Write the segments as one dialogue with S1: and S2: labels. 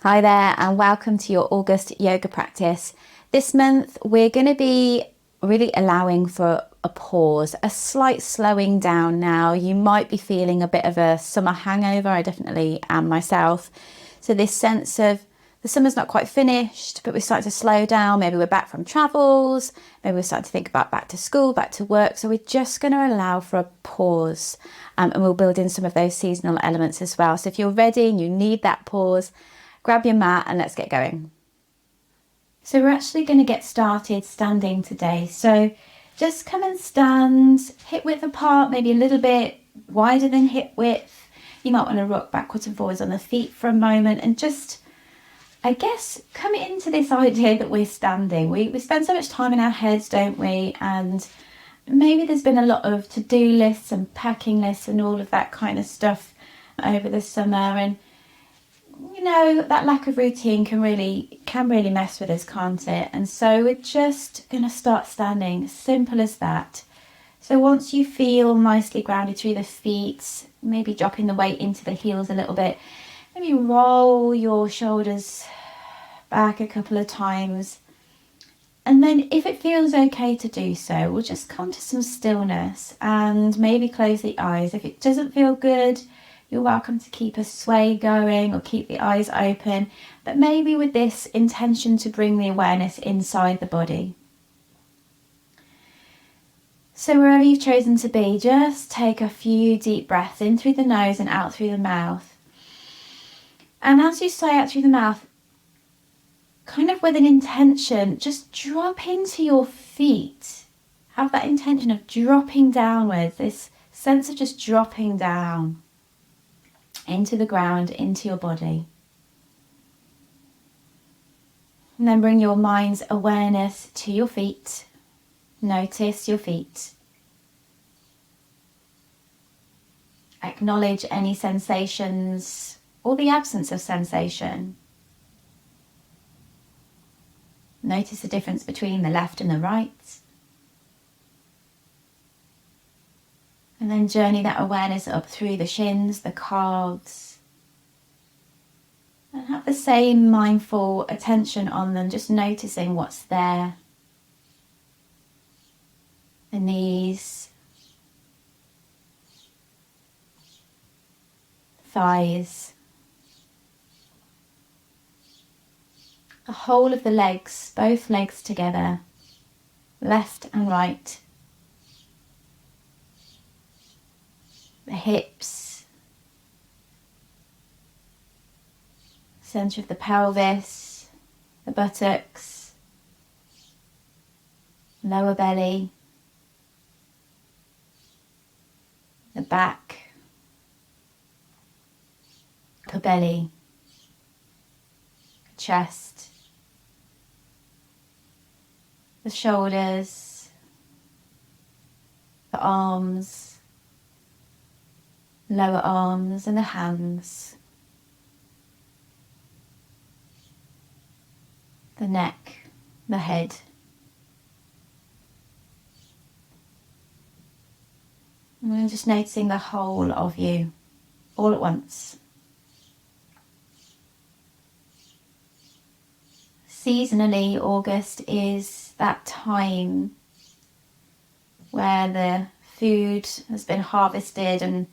S1: Hi there, and welcome to your August yoga practice. This month, we're going to be really allowing for a pause, a slight slowing down now. You might be feeling a bit of a summer hangover. I definitely am myself. So, this sense of the summer's not quite finished, but we're starting to slow down. Maybe we're back from travels. Maybe we're starting to think about back to school, back to work. So, we're just going to allow for a pause, and we'll build in some of those seasonal elements as well. So, if you're ready and you need that pause, grab your mat and let's get going. So we're actually going to get started standing today. So just come and stand, hip width apart, maybe a little bit wider than hip width. You might want to rock backwards and forwards on the feet for a moment and just, I guess, come into this idea that we're standing. We spend so much time in our heads, don't we? And maybe there's been a lot of to-do lists and packing lists and all of that kind of stuff over the summer, and you know, that lack of routine can really mess with us, can't it? And so we're just going to start standing, simple as that. So once you feel nicely grounded through the feet, maybe dropping the weight into the heels a little bit, maybe roll your shoulders back a couple of times. And then if it feels okay to do so, we'll just come to some stillness and maybe close the eyes. If it doesn't feel good, you're welcome to keep a sway going or keep the eyes open, but maybe with this intention to bring the awareness inside the body. So wherever you've chosen to be, just take a few deep breaths in through the nose and out through the mouth. And as you sigh out through the mouth, kind of with an intention, just drop into your feet. Have that intention of dropping downwards, this sense of just dropping down into the ground, into your body. And then bring your mind's awareness to your feet. Notice your feet. Acknowledge any sensations or the absence of sensation. Notice the difference between the left and the right. And then journey that awareness up through the shins, the calves. And have the same mindful attention on them, just noticing what's there. The knees, thighs, the whole of the legs, both legs together, left and right. The hips, centre of the pelvis, the buttocks, lower belly, the back, the belly, chest, the shoulders, the arms, lower arms and the hands, the neck, the head. And I'm just noticing the whole of you all at once. Seasonally, August is that time where the food has been harvested and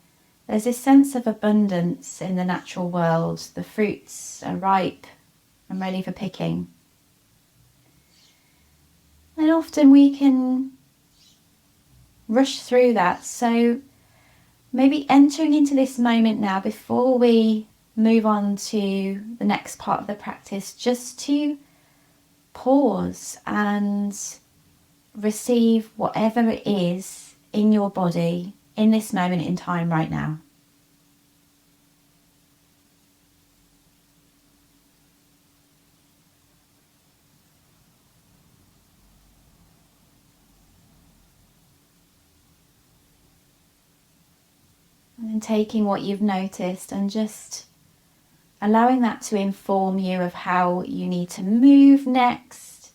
S1: there's this sense of abundance in the natural world. The fruits are ripe and ready for picking. And often we can rush through that. So maybe entering into this moment now before we move on to the next part of the practice, just to pause and receive whatever it is in your body in this moment in time right now. And then taking what you've noticed and just allowing that to inform you of how you need to move next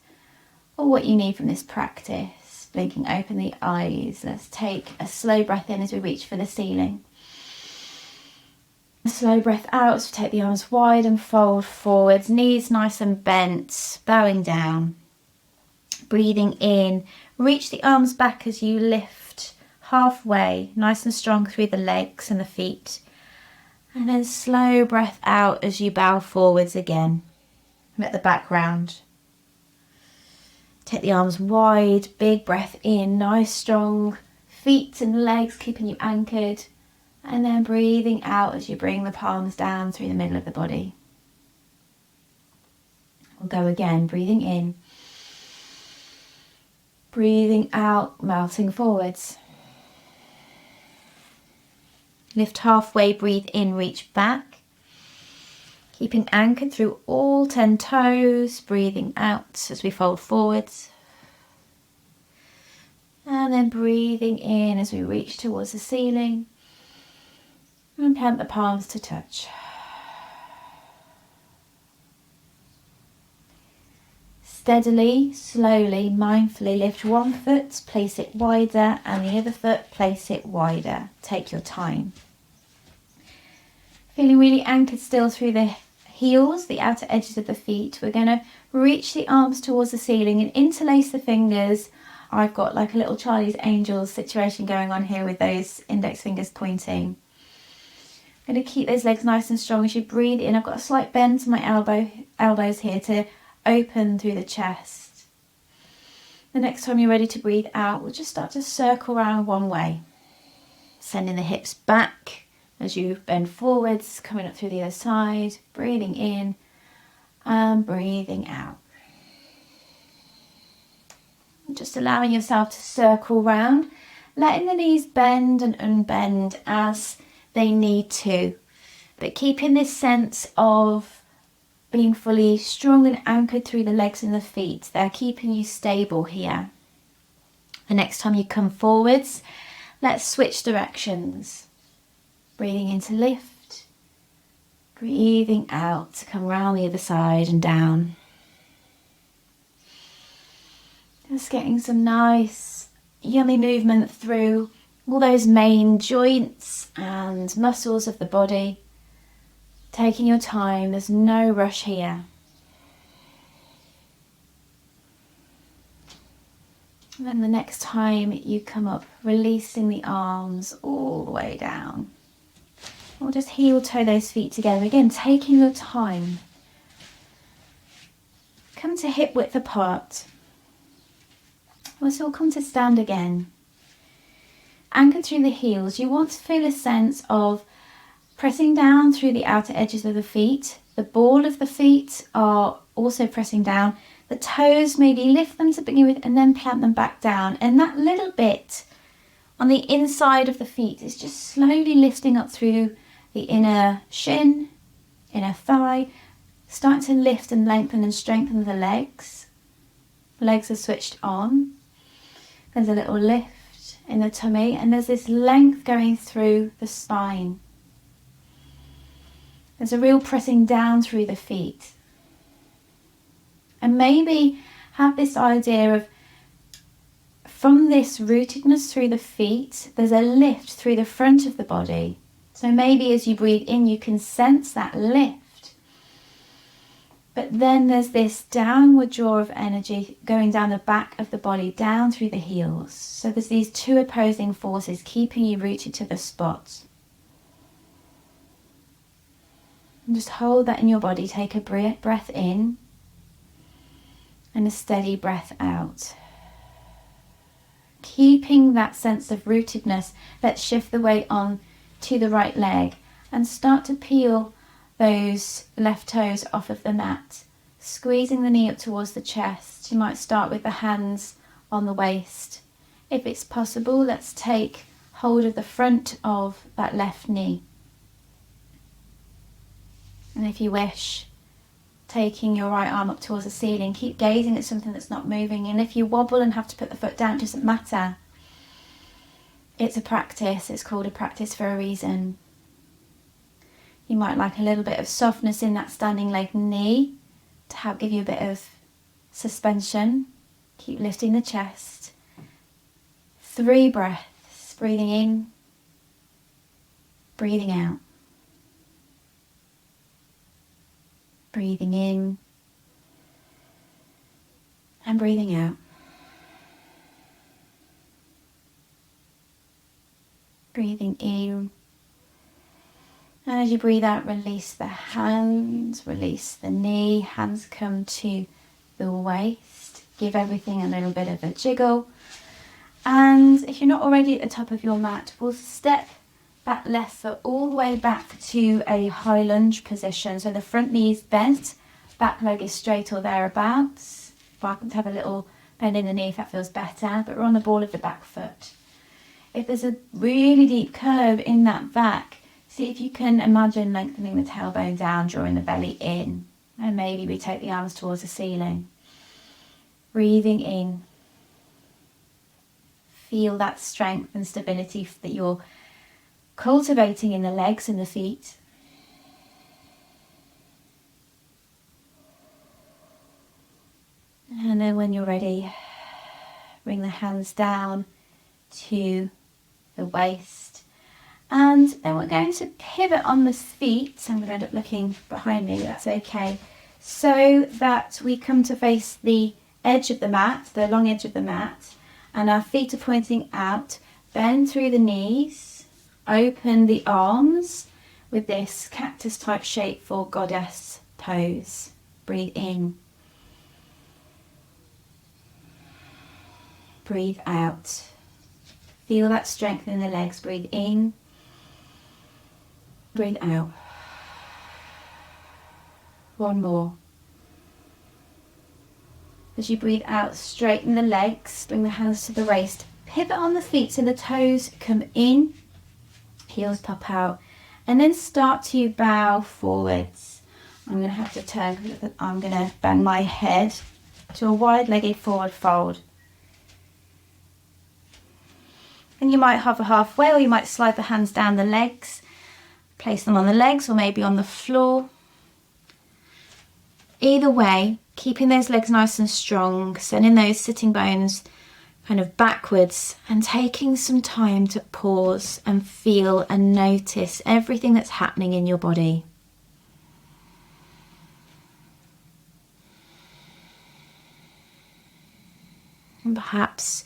S1: or what you need from this practice. Blinking open the eyes. Let's take a slow breath in as we reach for the ceiling. Slow breath out, so take the arms wide and fold forwards, knees nice and bent, bowing down. Breathing in, reach the arms back as you lift halfway, nice and strong through the legs and the feet. And then slow breath out as you bow forwards again. Let the back round. Take the arms wide, big breath in, nice strong feet and legs keeping you anchored. And then breathing out as you bring the palms down through the middle of the body. We'll go again, breathing in. Breathing out, melting forwards. Lift halfway, breathe in, reach back. Keeping anchored through all 10 toes, breathing out as we fold forwards. And then breathing in as we reach towards the ceiling. And plant the palms to touch. Steadily, slowly, mindfully lift one foot, place it wider, and the other foot, place it wider. Take your time. Feeling really anchored still through the heels, the outer edges of the feet. We're going to reach the arms towards the ceiling and interlace the fingers. I've got like a little Charlie's Angels situation going on here with those index fingers pointing. I'm going to keep those legs nice and strong as you breathe in. I've got a slight bend to my elbows here to open through the chest. The next time you're ready to breathe out, we'll just start to circle around one way. Sending the hips back as you bend forwards, coming up through the other side, breathing in and breathing out. Just allowing yourself to circle round, letting the knees bend and unbend as they need to, but keeping this sense of being fully strong and anchored through the legs and the feet. They're keeping you stable here. The next time you come forwards, let's switch directions. Breathing in to lift, breathing out to come around the other side and down. Just getting some nice, yummy movement through all those main joints and muscles of the body. Taking your time, there's no rush here. And then the next time you come up, releasing the arms all the way down. Or just heel toe those feet together. Again, taking your time. Come to hip width apart. We'll come to stand again. Anchored through the heels, you want to feel a sense of pressing down through the outer edges of the feet. The ball of the feet are also pressing down. The toes, maybe lift them to begin with and then plant them back down. And that little bit on the inside of the feet is just slowly lifting up through the inner shin, inner thigh, starting to lift and lengthen and strengthen the legs. Legs are switched on. There's a little lift in the tummy and there's this length going through the spine. There's a real pressing down through the feet. And maybe have this idea of, from this rootedness through the feet, there's a lift through the front of the body. So maybe as you breathe in, you can sense that lift. But then there's this downward draw of energy going down the back of the body, down through the heels. So there's these two opposing forces keeping you rooted to the spot. And just hold that in your body. Take a breath in and a steady breath out. Keeping that sense of rootedness, let's shift the weight on to the right leg and start to peel those left toes off of the mat. Squeezing the knee up towards the chest. You might start with the hands on the waist. If it's possible, let's take hold of the front of that left knee. And if you wish, taking your right arm up towards the ceiling, keep gazing at something that's not moving. And if you wobble and have to put the foot down, it doesn't matter. It's a practice. It's called a practice for a reason. You might like a little bit of softness in that standing leg knee to help give you a bit of suspension. Keep lifting the chest. 3 breaths. Breathing in, breathing out. Breathing in and breathing out. Breathing in. And as you breathe out, release the hands, release the knee. Hands come to the waist. Give everything a little bit of a jiggle. And if you're not already at the top of your mat, we'll step back left foot all the way back to a high lunge position. So the front knee is bent, back leg is straight or thereabouts. Welcome to have a little bend in the knee if that feels better, but we're on the ball of the back foot. If there's a really deep curve in that back, see if you can imagine lengthening the tailbone down, drawing the belly in, and maybe we take the arms towards the ceiling. Breathing in. Feel that strength and stability that you're cultivating in the legs and the feet. And then when you're ready, bring the hands down to the waist. And then we're going to pivot on the feet. I'm going to end up looking behind me, that's okay. So that we come to face the edge of the mat, the long edge of the mat, and our feet are pointing out. Bend through the knees, open the arms with this cactus type shape for goddess pose. Breathe in. Breathe out. Feel that strength in the legs. Breathe in. Breathe out. One more. As you breathe out, straighten the legs, bring the hands to the waist, pivot on the feet so the toes come in, heels pop out, and then start to bow forwards. I'm going to have to turn because I'm going to bang my head to a wide-legged forward fold. And you might hover halfway, or you might slide the hands down the legs, place them on the legs or maybe on the floor. Either way, keeping those legs nice and strong, sending those sitting bones kind of backwards and taking some time to pause and feel and notice everything that's happening in your body. And perhaps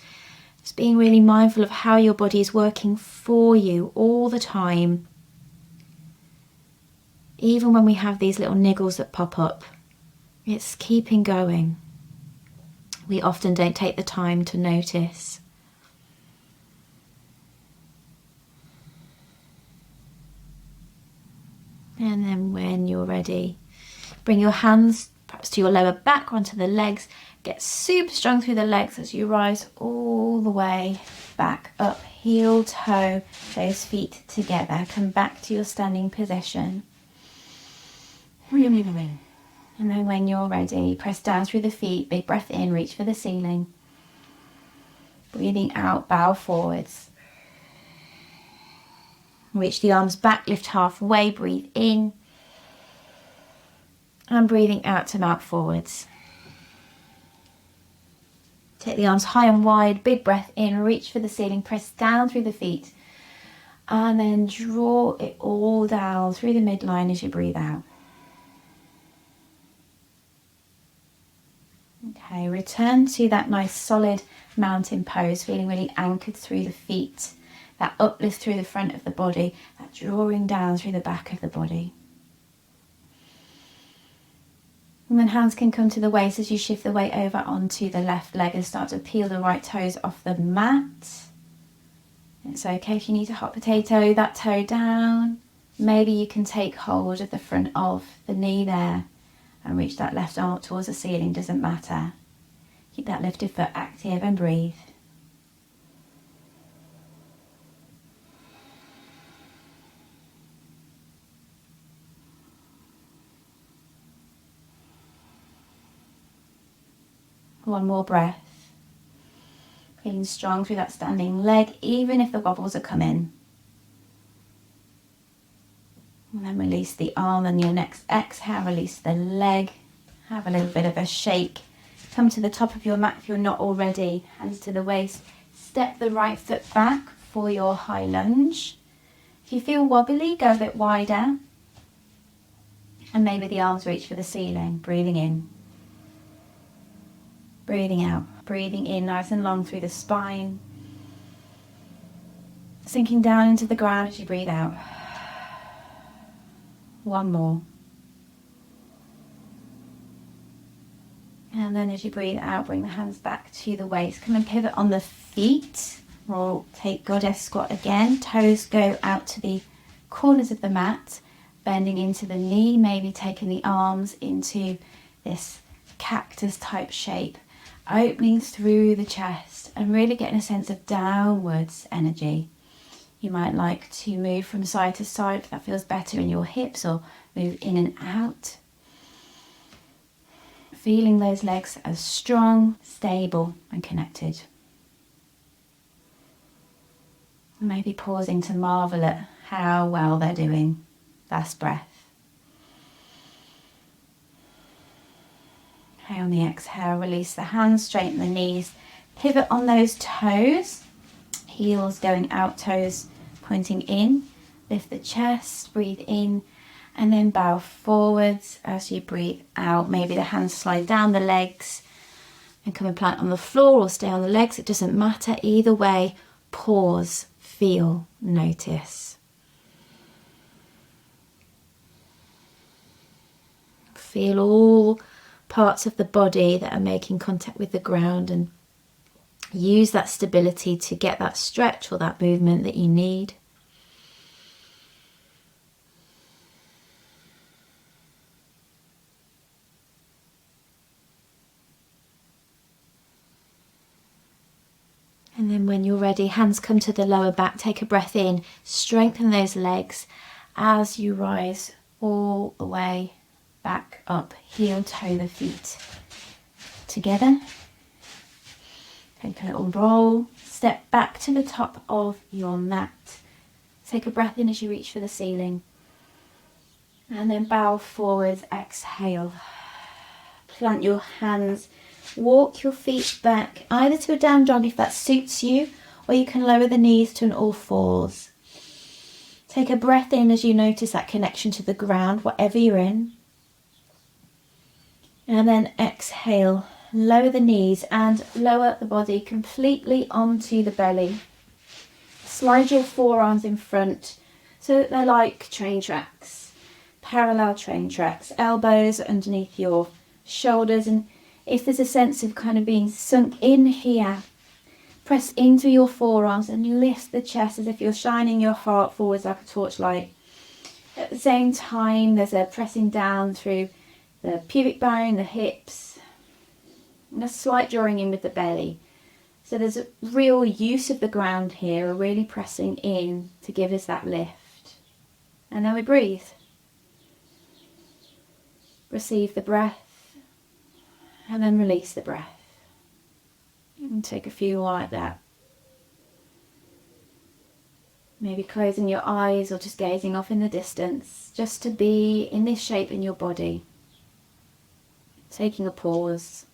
S1: just being really mindful of how your body is working for you all the time. Even when we have these little niggles that pop up, it's keeping going. We often don't take the time to notice. And then when you're ready, bring your hands perhaps to your lower back, onto the legs. Get super strong through the legs as you rise all the way back up, heel, toe, those feet together. Come back to your standing position. And then when you're ready, press down through the feet, big breath in, reach for the ceiling. Breathing out, bow forwards. Reach the arms back, lift halfway, breathe in. And breathing out to mount forwards. Take the arms high and wide, big breath in, reach for the ceiling, press down through the feet. And then draw it all down through the midline as you breathe out. Okay, return to that nice solid mountain pose, feeling really anchored through the feet, that uplift through the front of the body, that drawing down through the back of the body. And then hands can come to the waist as you shift the weight over onto the left leg and start to peel the right toes off the mat. It's okay if you need to hot potato that toe down. Maybe you can take hold of the front of the knee there and reach that left arm up towards the ceiling, doesn't matter. Keep that lifted foot active and breathe. One more breath. Feeling strong through that standing leg, even if the wobbles are coming. And then release the arm, and your next exhale, release the leg. Have a little bit of a shake. Come to the top of your mat if you're not already. Hands to the waist. Step the right foot back for your high lunge. If you feel wobbly, go a bit wider. And maybe the arms reach for the ceiling, breathing in, breathing out, breathing in nice and long through the spine, sinking down into the ground as you breathe out. One more. And then as you breathe out, bring the hands back to the waist. Come and pivot on the feet. We'll take goddess squat again. Toes go out to the corners of the mat, bending into the knee, maybe taking the arms into this cactus type shape, opening through the chest and really getting a sense of downwards energy. You might like to move from side to side if that feels better in your hips, or move in and out. Feeling those legs as strong, stable and connected. Maybe pausing to marvel at how well they're doing. Last breath. Okay, on the exhale, release the hands, straighten the knees, pivot on those toes, heels going out, toes pointing in, lift the chest, breathe in, and then bow forwards as you breathe out. Maybe the hands slide down the legs and come and plant on the floor or stay on the legs. It doesn't matter. Either way, pause, feel, notice. Feel all parts of the body that are making contact with the ground, and use that stability to get that stretch or that movement that you need. And then when you're ready, hands come to the lower back, take a breath in, strengthen those legs as you rise all the way back up, heel toe the feet together. Take a little roll, step back to the top of your mat. Take a breath in as you reach for the ceiling. And then bow forwards, exhale. Plant your hands, walk your feet back, either to a down dog if that suits you, or you can lower the knees to an all fours. Take a breath in as you notice that connection to the ground, whatever you're in. And then exhale, lower the knees and lower the body completely onto the belly. Slide your forearms in front so that they're like train tracks, parallel train tracks, elbows underneath your shoulders. And if there's a sense of kind of being sunk in here, press into your forearms and lift the chest as if you're shining your heart forwards like a torchlight. At the same time, there's a pressing down through the pubic bone, the hips, and a slight drawing in with the belly. So there's a real use of the ground here, really pressing in to give us that lift. And then we breathe. Receive the breath, and then release the breath. And take a few like that. Maybe closing your eyes or just gazing off in the distance, just to be in this shape in your body. Taking a pause.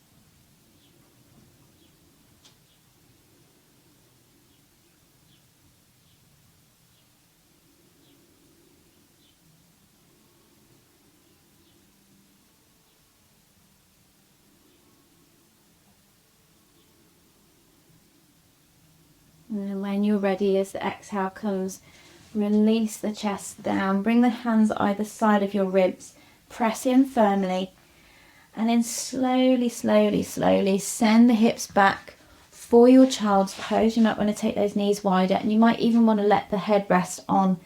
S1: And then when you're ready, as the exhale comes, release the chest down. Bring the hands either side of your ribs. Press in firmly. And then slowly, slowly, slowly send the hips back for your child's pose. You might want to take those knees wider, and you might even want to let the head rest on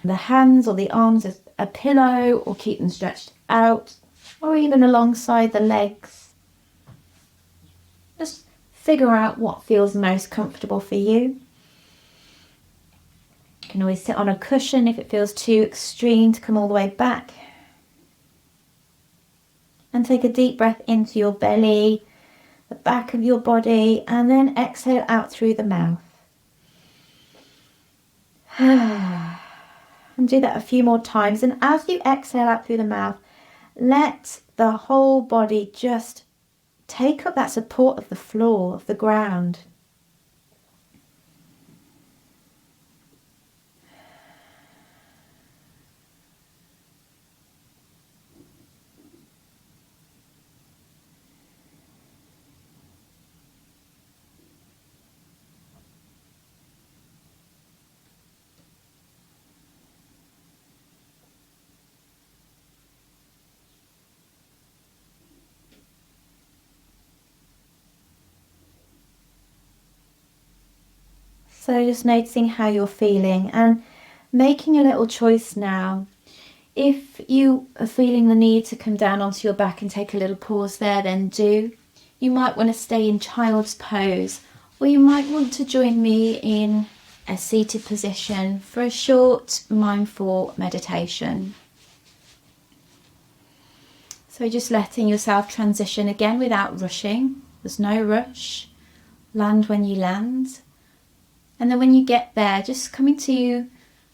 S1: the hands or the arms as a pillow, or keep them stretched out, or even alongside the legs. Just figure out what feels most comfortable for you. You can always sit on a cushion if it feels too extreme to come all the way back. And take a deep breath into your belly, the back of your body, and then exhale out through the mouth. And do that a few more times. And as you exhale out through the mouth, let the whole body just take up that support of the floor, of the ground. So just noticing how you're feeling and making a little choice now. If you are feeling the need to come down onto your back and take a little pause there, then do. You might want to stay in child's pose, or you might want to join me in a seated position for a short mindful meditation. So just letting yourself transition again without rushing. There's no rush. Land when you land. And then when you get there, just coming to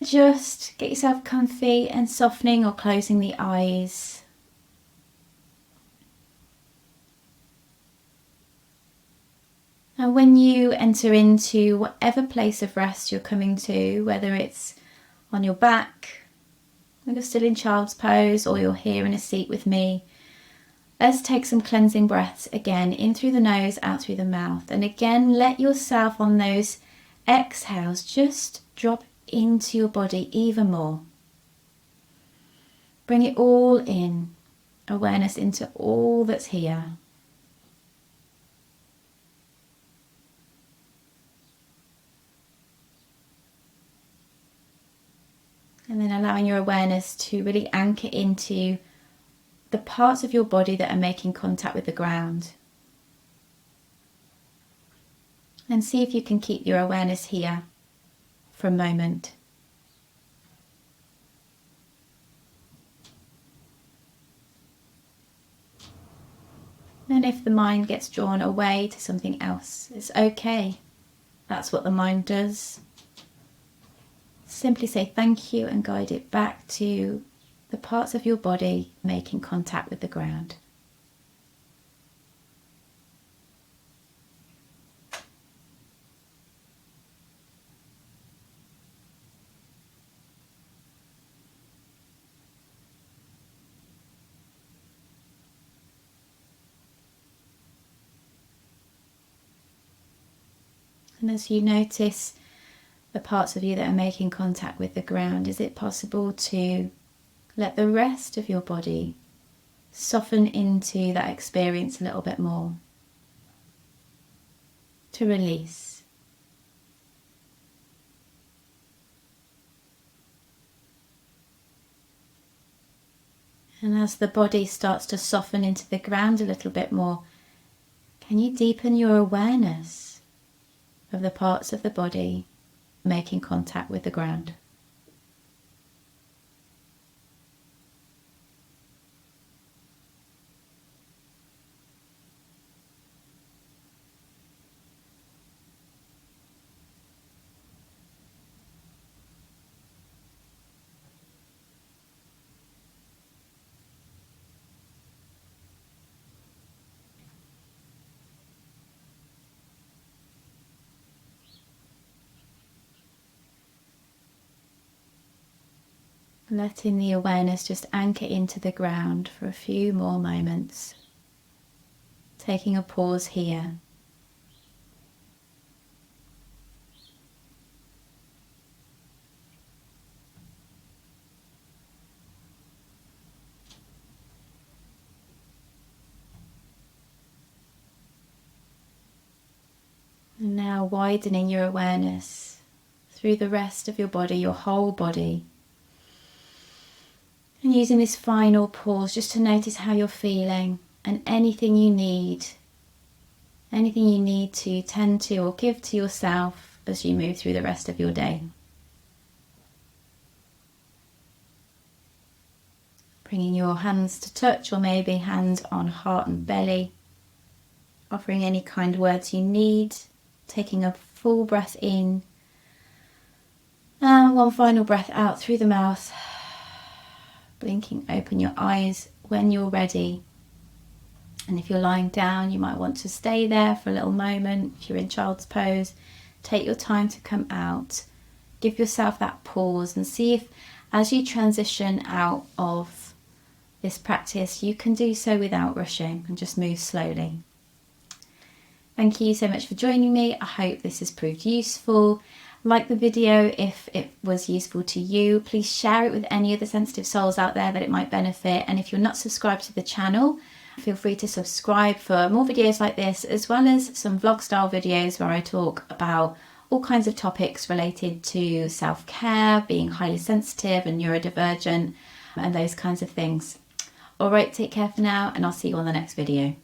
S1: just get yourself comfy and softening or closing the eyes. And when you enter into whatever place of rest you're coming to, whether it's on your back, when you're still in child's pose, or you're here in a seat with me, let's take some cleansing breaths again, in through the nose, out through the mouth. And again, let yourself on those exhales just drop into your body even more. Bring it all in, awareness into all that's here. And then allowing your awareness to really anchor into the parts of your body that are making contact with the ground. And see if you can keep your awareness here for a moment. And if the mind gets drawn away to something else, it's okay. That's what the mind does. Simply say thank you and guide it back to the parts of your body making contact with the ground. And as you notice the parts of you that are making contact with the ground, is it possible to let the rest of your body soften into that experience a little bit more? To release. And as the body starts to soften into the ground a little bit more, can you deepen your awareness of the parts of the body making contact with the ground? Letting the awareness just anchor into the ground for a few more moments. Taking a pause here. And now widening your awareness through the rest of your body, your whole body. And using this final pause just to notice how you're feeling and anything you need to tend to or give to yourself as you move through the rest of your day. Bringing your hands to touch, or maybe hands on heart and belly. Offering any kind words you need. Taking a full breath in. And one final breath out through the mouth. Blinking open your eyes when you're ready. And if you're lying down, you might want to stay there for a little moment. If you're in child's pose, take your time to come out. Give yourself that pause and see if, as you transition out of this practice, you can do so without rushing and just move slowly. Thank you so much for joining me. I hope this has proved useful. Like the video if it was useful to you. Please share it with any of the sensitive souls out there that it might benefit. And if you're not subscribed to the channel, feel free to subscribe for more videos like this, as well as some vlog style videos where I talk about all kinds of topics related to self-care, being highly sensitive and neurodivergent, and those kinds of things. All right, take care for now, and I'll see you on the next video.